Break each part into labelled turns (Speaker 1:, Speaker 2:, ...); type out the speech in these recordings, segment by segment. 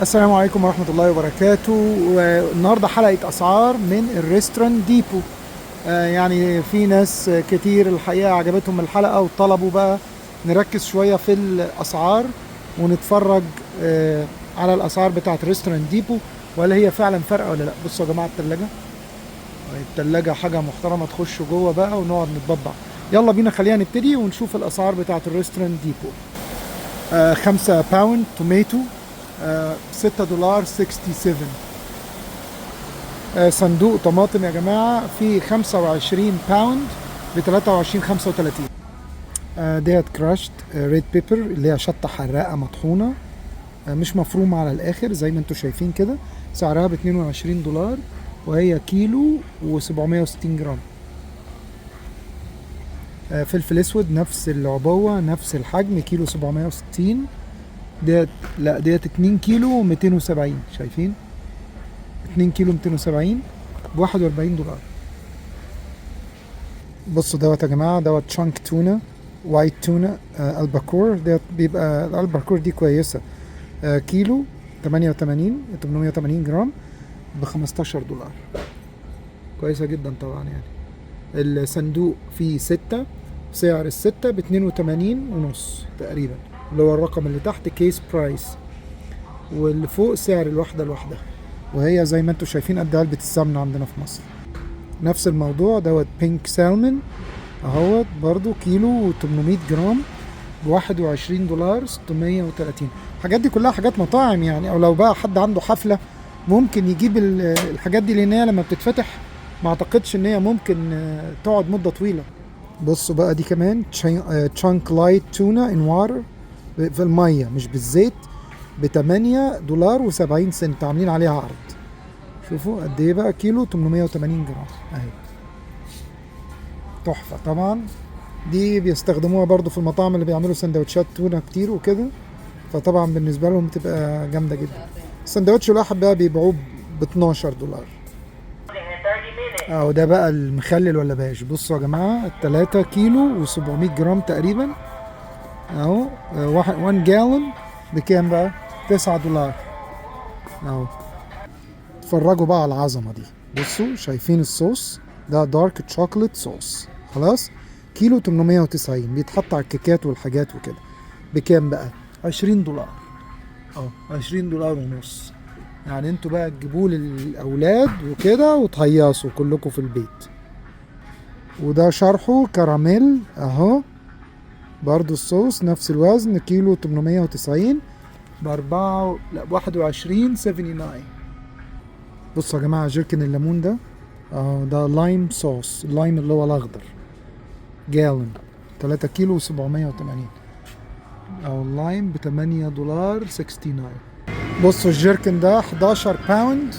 Speaker 1: السلام عليكم ورحمة الله وبركاته. والنهاردة حلقة أسعار من الريستورانت ديبو. يعني في ناس كتير الحقيقة عجبتهم الحلقة وطلبوا بقى نركز شوية في الأسعار ونتفرج على الأسعار بتاعة ريستورانت ديبو، ولا هي فعلا فارقة ولا لا. بصوا يا جماعة التلاجة حاجة محترمة، تخشوا جوه بقى ونقعد نتبضع. يلا بينا خلينا نبتدي ونشوف الأسعار بتاعة الريستورانت ديبو. 5 باوند توميتو $6 67. صندوق طماطم يا جماعة في 25 باوند ب 23.35. ديت كراشت ريد بيبر اللي هي شطة حراقة مطحونة، مش مفرومة على الآخر زي ما انتوا شايفين كده. سعرها ب $22 وهي كيلو و760 جرام. فلفل اسود نفس العبوة نفس الحجم، كيلو 760. ديت 2 كيلو 270. شايفين 2 كيلو 270 ب $41. بصوا دوت يا جماعة، دوت شانك تونة وايت تونة الباكور. ديت بيبقى الالباكور دي كويسة. كيلو 880 جرام ب $15. كويسة جدا طبعا. يعني الصندوق فيه 6، سعر الستة ب 82.5 تقريبا، اللي هو الرقم اللي تحت كيس برايس، واللي فوق سعر الواحدة لوحدها، وهي زي ما انتوا شايفين قد علبة السمنة عندنا في مصر. نفس الموضوع دوت بينك سالمون اهوت برضو كيلو 800 جرام ب $21.630. الحاجات دي كلها حاجات مطاعم يعني، او لو بقى حد عنده حفلة ممكن يجيب الحاجات دي، لان هي لما بتتفتح ما اعتقدش ان هي ممكن تقعد مدة طويلة. بصوا بقى دي كمان تشانك لايت تونة ان واتر في المية مش بالزيت ب $8.70. عاملين عليها عرض. شوفوا قد ايه بقى، كيلو 880 جرام اهي. تحفة طبعا. دي بيستخدموها برضو في المطاعم اللي بيعملوا سندوتشات تونة كتير وكده، فطبعا بالنسبة لهم بتبقى جامدة جدا. السندوتش الواحد بقى بيبيعوه ب $12. وده بقى المخلل ولا باش. بصوا يا جماعة 3 كيلو و700 جرام تقريبا اهو. 1 جالون بكام بقى؟ $9 اهو. اتفرجوا بقى على العظمة دي. بصوا شايفين الصوص ده دارك تشوكلت صوص. خلاص كيلو 890 بيتحط على الكيكات والحاجات وكده. بكام بقى؟ $20 اهو. $20.5. يعني انتوا بقى تجيبوه للاولاد وكده وتهيصوا كلكم في البيت. وده شرحه كراميل اهو، برضو الصوص نفس الوزن، كيلو 890 ب 21.79. بصوا يا جماعة جيركن الليمون ده اهو، ده لايم صوص، اللايم اللي هو الاخضر، جالون 3 كيلو و780 او اللايم ب $8.69. بصوا الجيركن ده 11 باوند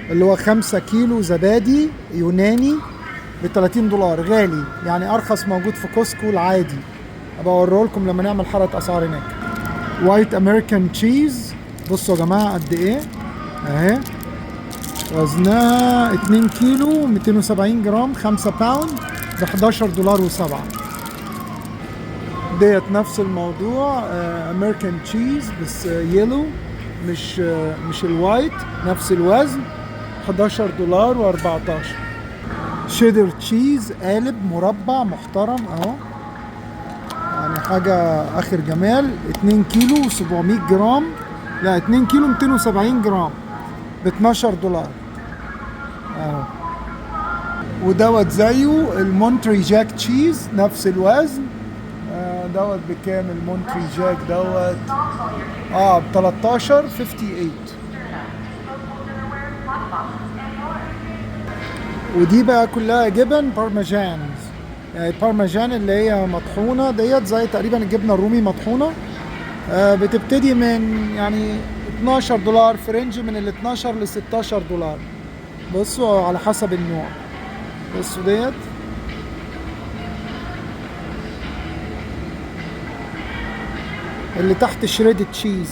Speaker 1: اللي هو 5 كيلو زبادي يوناني ب $30. غالي يعني، ارخص موجود في كوسكو العادي. ابقى اوريه لكم لما نعمل حلقة اسعار هناك. وايت امريكان تشيز بصوا يا جماعة قد ايه اهي، وزنها 2 كيلو 270 جرام 5 باوند ب $11.07. ديت نفس الموضوع امريكان تشيز بس يلو مش الوايت، نفس الوزن $11.14. شيدر تشيز قالب مربع محترم اهو، يعني حاجة اخر جمال. 2 كيلو 700 جرام، لا 2 كيلو 270 جرام ب $12 اهو. ودوت زيه المونتري جاك تشيز نفس الوزن. دوت بكام المونتري جاك دوت؟ ب 13.58. ودي بقى كلها جبن بارميجان، يعني البارميجان اللي هي مطحونة ديت زي تقريبا الجبنة الرومي مطحونة. بتبتدي من يعني $12 في رينج من ال 12 ل $16. بصوا على حسب النوع. بصوا ديت اللي تحت شريدد تشيز،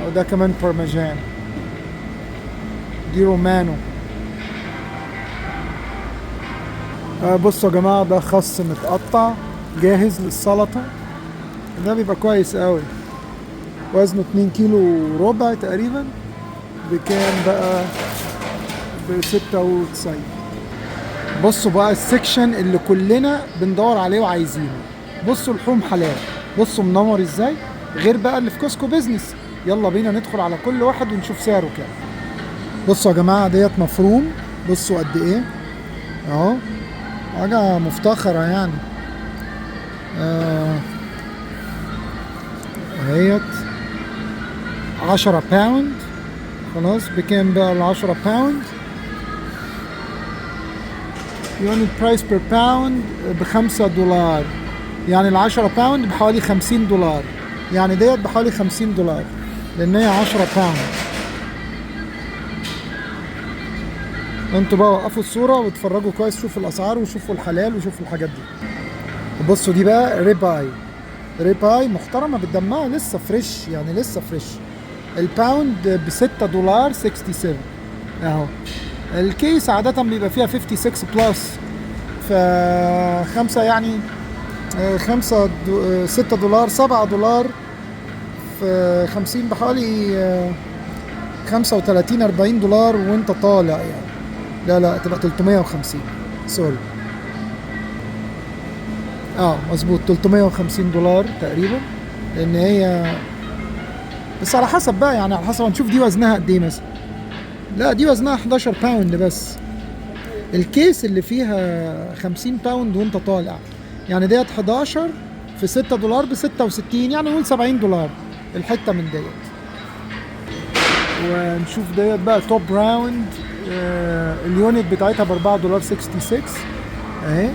Speaker 1: او ده كمان بارميجان. دي رومانو. بصوا يا جماعة ده خس متقطع جاهز للسلطة، ده بيبقى كويس قوي. وزنه 2 كيلو وربع تقريبا. بكام بقى؟ ب96. بصوا بقى السكشن اللي كلنا بندور عليه وعايزينه. بصوا لحوم حلال، بصوا منور ازاي، غير بقى اللي في كوسكو بيزنس. يلا بينا ندخل على كل واحد ونشوف سعره كام. بصوا يا جماعه ديت مفروم، بصوا قد ايه اهو، حاجه مفتخره يعني. اهيت 10 باوند. خلاص بكام بقى ال 10 باوند؟ يونت برايس بير باوند ب$5. يعني ال 10 باوند بحوالي $50. يعني ديت بحوالي $50 لان هي 10 باوند. انتوا بقى وقفوا الصورة واتفرجوا كويس، شوفوا الاسعار وشوفوا الحلال وشوفوا الحاجات دي. بصوا دي بقى ريباي، ريباي محترمة بتدمها لسه فريش، يعني لسه فريش. الباوند $6.67 اهو. الكيس عادة بيبقى فيها 56 بلس، ف5 يعني 6 $، $7 في 50 بحوالي 35 $40 وانت طالع يعني. لا تبقى 350 سوري. مظبوط $350 تقريبا، لان هي بس على حسب بقى، يعني على حسب هنشوف دي وزنها قد ايه مثلا. لا دي وزنها 11 باوند بس، الكيس اللي فيها 50 باوند وانت طالع. يعني ديت 11 في $6 ب66، يعني نقول $70 الحته من ديت. ونشوف ديت بقى توب راوند، اليونت بتاعتها $4.66 اهي.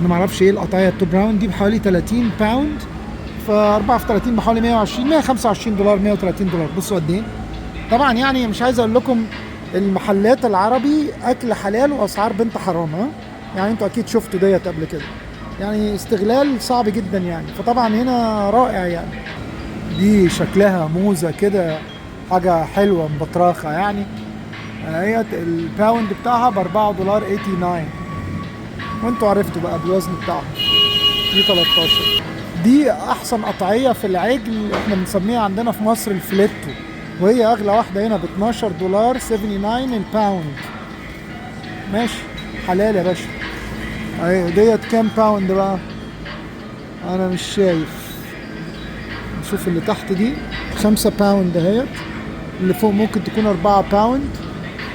Speaker 1: انا معرفش ايه القطعيه التوب راوند دي، بحوالي 30 باوند، ف 4 في 30 بحوالي 120 $125 $130. بصوا قد ايه. طبعا يعني مش عايز اقول لكم المحلات العربي اكل حلال واسعار بنت حرام، ها يعني انتوا اكيد شفتوا ديت قبل كده، يعني استغلال صعب جدا يعني. فطبعا هنا رائع يعني. دي شكلها موزة كده، حاجة حلوة مبطرخة يعني. هي الباوند بتاعها $4.89، وانتوا عرفتوا بقى بالوزن بتاعها. دي 13. دي احسن قطعية في العجل، احنا بنسميها عندنا في مصر الفليتو، وهي اغلى واحدة هنا $12.79 الباوند. ماشي حلال يا باشا. اهي ديت كام باوند بقى؟ انا مش شايف. نشوف اللي تحت دي 5 باوند اهيت، اللي فوق ممكن تكون 4 باوند،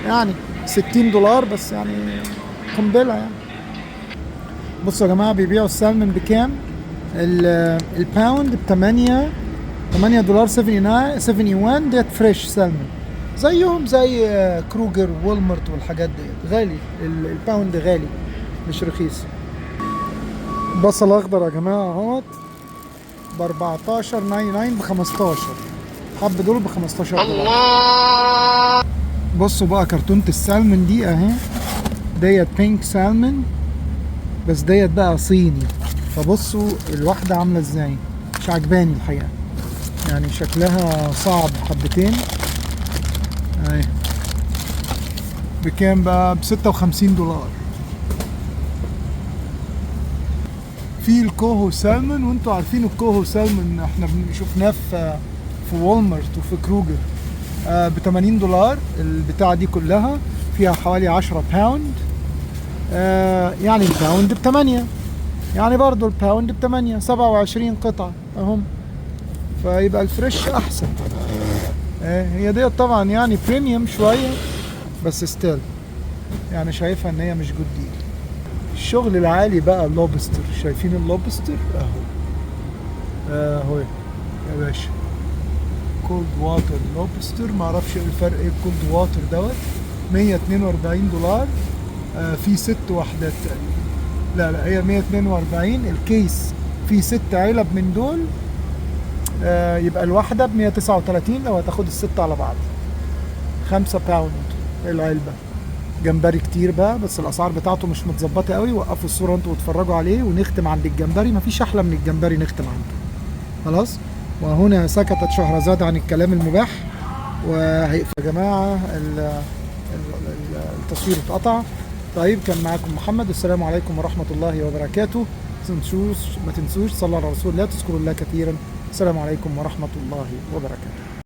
Speaker 1: يعني $60 بس، يعني قنبلة يعني. بصوا يا جماعة بيبيعوا السالمون بكام؟ الباوند $8.71 ديت فريش سالمون، زيهم زي كروجر وولمارت والحاجات ديت. غالي الباوند، غالي مش رخيص. بصل اخضر يا جماعة اهوت ب$14.99 ب15 حب، دول ب$15. الله. بصوا بقى كرتونة السالمون دي اهي، ديت بينك سالمون، بس ديت بقى صيني. فبصوا الواحدة عاملة ازاي، مش عجباني الحقيقة، يعني شكلها صعب حبتين اهي. بكام بقى؟ ب$56. في الكوهو سالمون، وانتوا عارفين الكوهو سالمون احنا شفناه في وولمارت وفي كروجر ب$80. البتاعة دي كلها فيها حوالي 10 باوند، يعني الباوند ب8، يعني برضو الباوند ب8، 27 قطعة اهم. فيبقى الفريش احسن. هي ديت طبعا يعني بريميوم شوية، بس ستيل يعني شايفها ان هي مش جود ديل. الشغل العالي بقى اللوبستر، شايفين اللوبستر اهو يا باشا. كولد واتر لوبستر، معرفش ايه الفرق ايه الكولد واتر دوت. $142 في 6 وحدات تقريبا. لا هي 142 الكيس، في 6 علب من دول، يبقى الواحدة ب139 لو هتاخد ال6 على بعض. 5 باوند العلبة. جمبري كتير بقى، بس الاسعار بتاعته مش متظبطه قوي. وقفوا الصوره انتوا واتفرجوا عليه، ونختم عند الجمبري. مفيش احلى من الجمبري نختم عنده. خلاص. وهنا سكتت شهرزاد عن الكلام المباح، وهيقفل يا جماعه التصوير اتقطع. طيب كان معاكم محمد، والسلام عليكم ورحمه الله وبركاته. ما تنسوش صلوا على رسول الله، تذكروا الله كثيرا السلام عليكم ورحمة الله وبركاته.